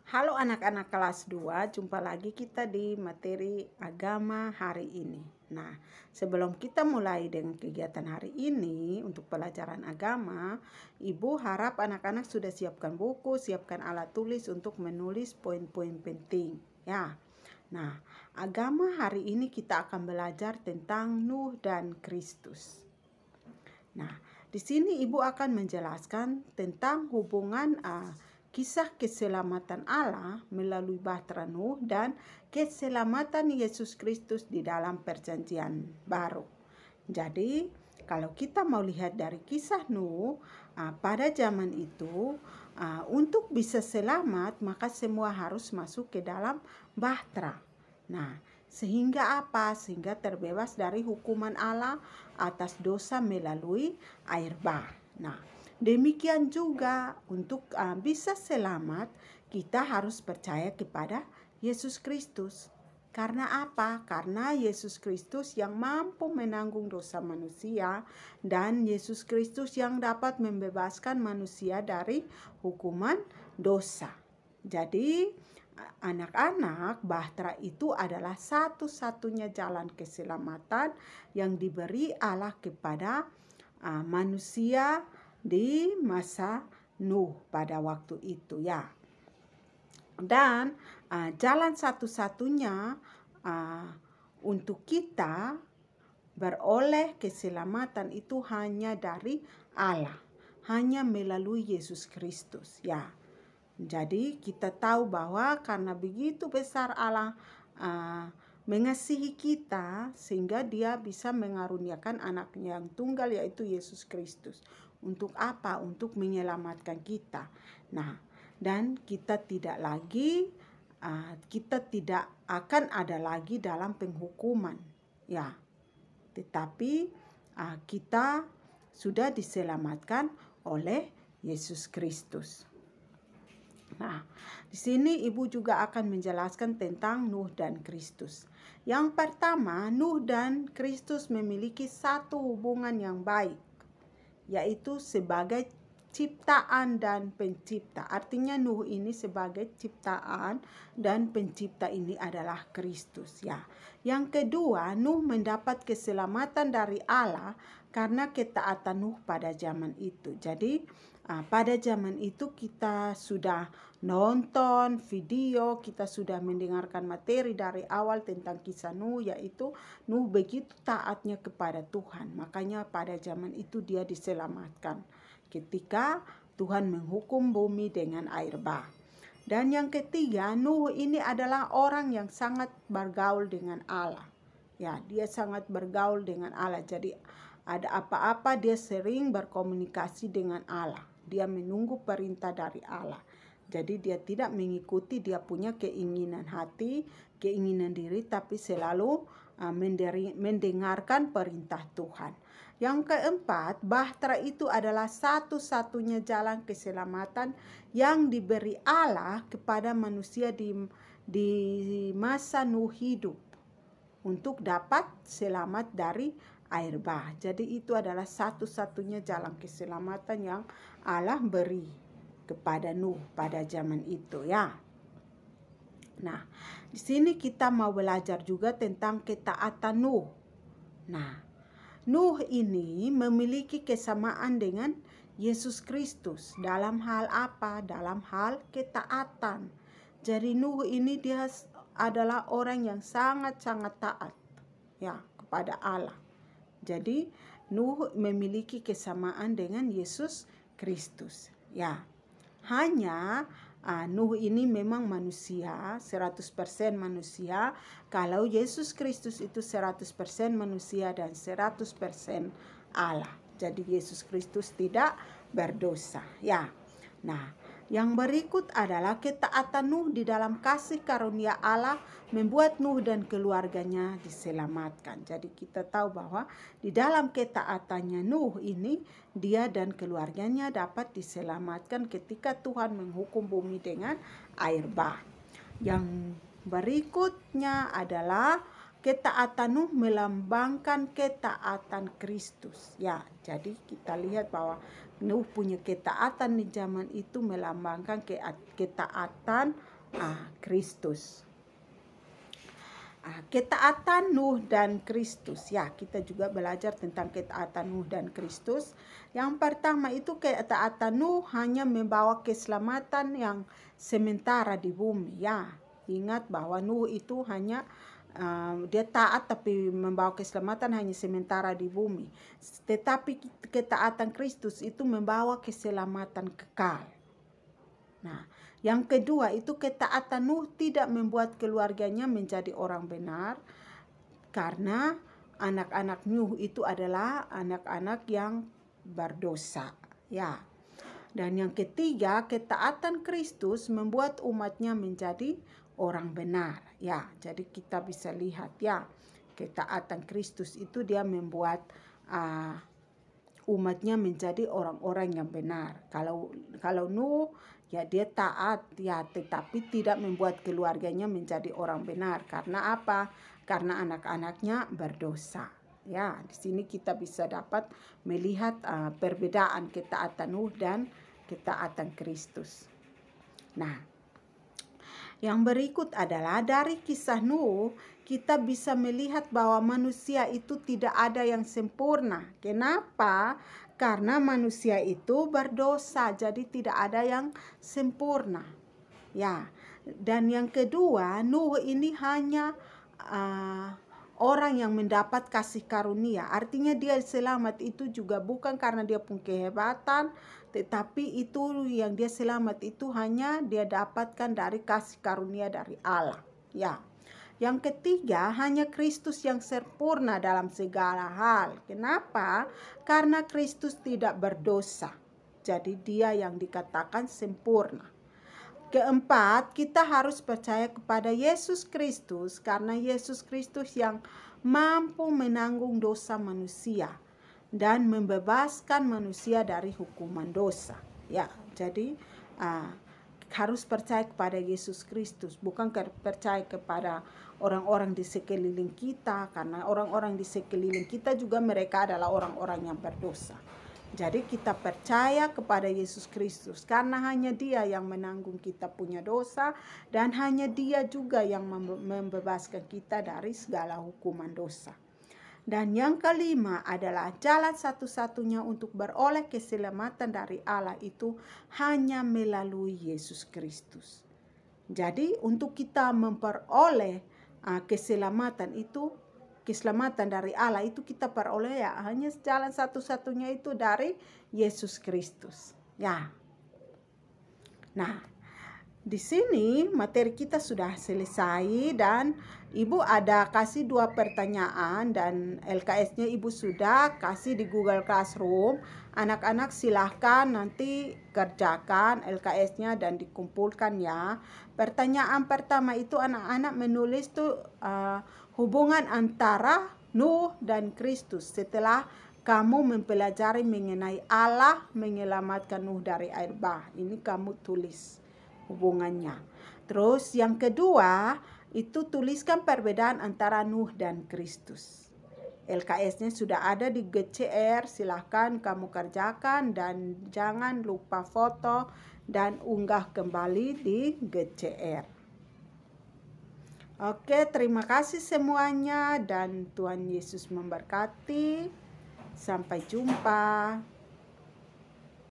Halo anak-anak kelas 2, jumpa lagi kita di materi agama hari ini. Nah, sebelum kita mulai dengan kegiatan hari ini untuk pelajaran agama, Ibu harap anak-anak sudah siapkan buku, siapkan alat tulis untuk menulis poin-poin penting, ya. Nah, agama hari ini kita akan belajar tentang Nuh dan Kristus. Nah, di sini Ibu akan menjelaskan tentang hubungan kisah keselamatan Allah melalui bahtera Nuh dan keselamatan Yesus Kristus di dalam perjanjian baru. Jadi, kalau kita mau lihat dari kisah Nuh, pada zaman itu, untuk bisa selamat, maka semua harus masuk ke dalam bahtera. Nah, sehingga apa? Sehingga terbebas dari hukuman Allah atas dosa melalui air bah. Nah, demikian juga untuk bisa selamat, kita harus percaya kepada Yesus Kristus. Karena apa? Karena Yesus Kristus yang mampu menanggung dosa manusia dan Yesus Kristus yang dapat membebaskan manusia dari hukuman dosa. Jadi, anak-anak, bahtera itu adalah satu-satunya jalan keselamatan yang diberi Allah kepada manusia di masa Nuh pada waktu itu, ya. Dan jalan satu-satunya untuk kita beroleh keselamatan itu hanya dari Allah, hanya melalui Yesus Kristus, ya. Jadi kita tahu bahwa karena begitu besar Allah mengasihi kita sehingga dia bisa mengaruniakan anaknya yang tunggal yaitu Yesus Kristus. Untuk apa? Untuk menyelamatkan kita. Nah, dan kita tidak akan ada lagi dalam penghukuman, ya. Tetapi kita sudah diselamatkan oleh Yesus Kristus. Nah, di sini Ibu juga akan menjelaskan tentang Nuh dan Kristus. Yang pertama, Nuh dan Kristus memiliki satu hubungan yang baik, yaitu sebagai ciptaan dan pencipta. Artinya Nuh ini sebagai ciptaan dan pencipta ini adalah Kristus, ya. Yang kedua, Nuh mendapat keselamatan dari Allah karena ketaatan Nuh pada zaman itu. Jadi pada zaman itu kita sudah nonton video, kita sudah mendengarkan materi dari awal tentang kisah Nuh, yaitu Nuh begitu taatnya kepada Tuhan. Makanya pada zaman itu dia diselamatkan ketika Tuhan menghukum bumi dengan air bah. Dan yang ketiga, Nuh ini adalah orang yang sangat bergaul dengan Allah. Ya, dia sangat bergaul dengan Allah. Jadi ada apa-apa dia sering berkomunikasi dengan Allah. Dia menunggu perintah dari Allah. Jadi dia tidak mengikuti dia punya keinginan hati, keinginan diri, tapi selalu mendengarkan perintah Tuhan. Yang keempat, bahtera itu adalah satu-satunya jalan keselamatan yang diberi Allah kepada manusia di masa Nuh hidup untuk dapat selamat dari air bah. Jadi itu adalah satu-satunya jalan keselamatan yang Allah beri kepada Nuh pada zaman itu, ya. Nah, di sini kita mau belajar juga tentang ketaatan Nuh. Nah, Nuh ini memiliki kesamaan dengan Yesus Kristus. Dalam hal apa? Dalam hal ketaatan. Jadi Nuh ini dia adalah orang yang sangat-sangat taat, ya, kepada Allah. Jadi Nuh memiliki kesamaan dengan Yesus Kristus, ya. Hanya Nuh ini memang manusia, 100% manusia. Kalau Yesus Kristus itu 100% manusia dan 100% Allah. Jadi Yesus Kristus tidak berdosa, ya. Nah, yang berikut adalah ketaatan Nuh di dalam kasih karunia Allah membuat Nuh dan keluarganya diselamatkan. Jadi kita tahu bahwa di dalam ketaatannya Nuh ini, dia dan keluarganya dapat diselamatkan ketika Tuhan menghukum bumi dengan air bah. Yang berikutnya adalah ketaatan Nuh melambangkan ketaatan Kristus. Ya, jadi kita lihat bahwa Nuh punya ketaatan di zaman itu melambangkan ketaatan Kristus. Ketaatan Nuh dan Kristus. Ya, kita juga belajar tentang ketaatan Nuh dan Kristus. Yang pertama itu ketaatan Nuh hanya membawa keselamatan yang sementara di bumi. Ya, ingat bahwa Nuh itu hanya dia taat tapi membawa keselamatan hanya sementara di bumi. Tetapi ketaatan Kristus itu membawa keselamatan kekal. Nah, yang kedua itu ketaatan Nuh tidak membuat keluarganya menjadi orang benar, karena anak-anak Nuh itu adalah anak-anak yang berdosa. Ya. Dan yang ketiga, ketaatan Kristus membuat umatnya menjadi orang benar. Ya, jadi kita bisa lihat ya, ketaatan Kristus itu dia membuat umatnya menjadi orang-orang yang benar. Kalau Nuh ya dia taat ya, tetapi tidak membuat keluarganya menjadi orang benar. Karena apa? Karena anak-anaknya berdosa. Ya, di sini kita bisa dapat melihat perbedaan ketaatan Nuh dan ketaatan Kristus. Nah, yang berikut adalah dari kisah Nuh kita bisa melihat bahwa manusia itu tidak ada yang sempurna. Kenapa? Karena manusia itu berdosa, jadi tidak ada yang sempurna. Ya, dan yang kedua, Nuh ini hanya orang yang mendapat kasih karunia. Artinya dia selamat itu juga bukan karena dia punya kehebatan, tetapi itu yang dia selamat itu hanya dia dapatkan dari kasih karunia dari Allah. Ya. Yang ketiga, hanya Kristus yang sempurna dalam segala hal. Kenapa? Karena Kristus tidak berdosa. Jadi dia yang dikatakan sempurna. Keempat, kita harus percaya kepada Yesus Kristus karena Yesus Kristus yang mampu menanggung dosa manusia dan membebaskan manusia dari hukuman dosa. Ya, jadi harus percaya kepada Yesus Kristus, bukan percaya kepada orang-orang di sekeliling kita, karena orang-orang di sekeliling kita juga mereka adalah orang-orang yang berdosa. Jadi kita percaya kepada Yesus Kristus karena hanya Dia yang menanggung kita punya dosa dan hanya Dia juga yang membebaskan kita dari segala hukuman dosa. Dan yang kelima adalah jalan satu-satunya untuk beroleh keselamatan dari Allah itu hanya melalui Yesus Kristus. Jadi untuk kita memperoleh keselamatan itu, keselamatan dari Allah itu kita peroleh ya hanya jalan satu-satunya itu dari Yesus Kristus. Ya. Nah, di sini materi kita sudah selesai dan Ibu ada kasih 2 pertanyaan dan LKS-nya Ibu sudah kasih di Google Classroom. Anak-anak silahkan nanti kerjakan LKS-nya dan dikumpulkan ya. Pertanyaan pertama itu anak-anak menulis tuh hubungan antara Nuh dan Kristus setelah kamu mempelajari mengenai Allah menyelamatkan Nuh dari air bah. Ini kamu tulis hubungannya. Terus yang kedua itu tuliskan perbedaan antara Nuh dan Kristus. LKS-nya sudah ada di GCR, silahkan kamu kerjakan dan jangan lupa foto dan unggah kembali di GCR. Oke, terima kasih semuanya dan Tuhan Yesus memberkati. Sampai jumpa.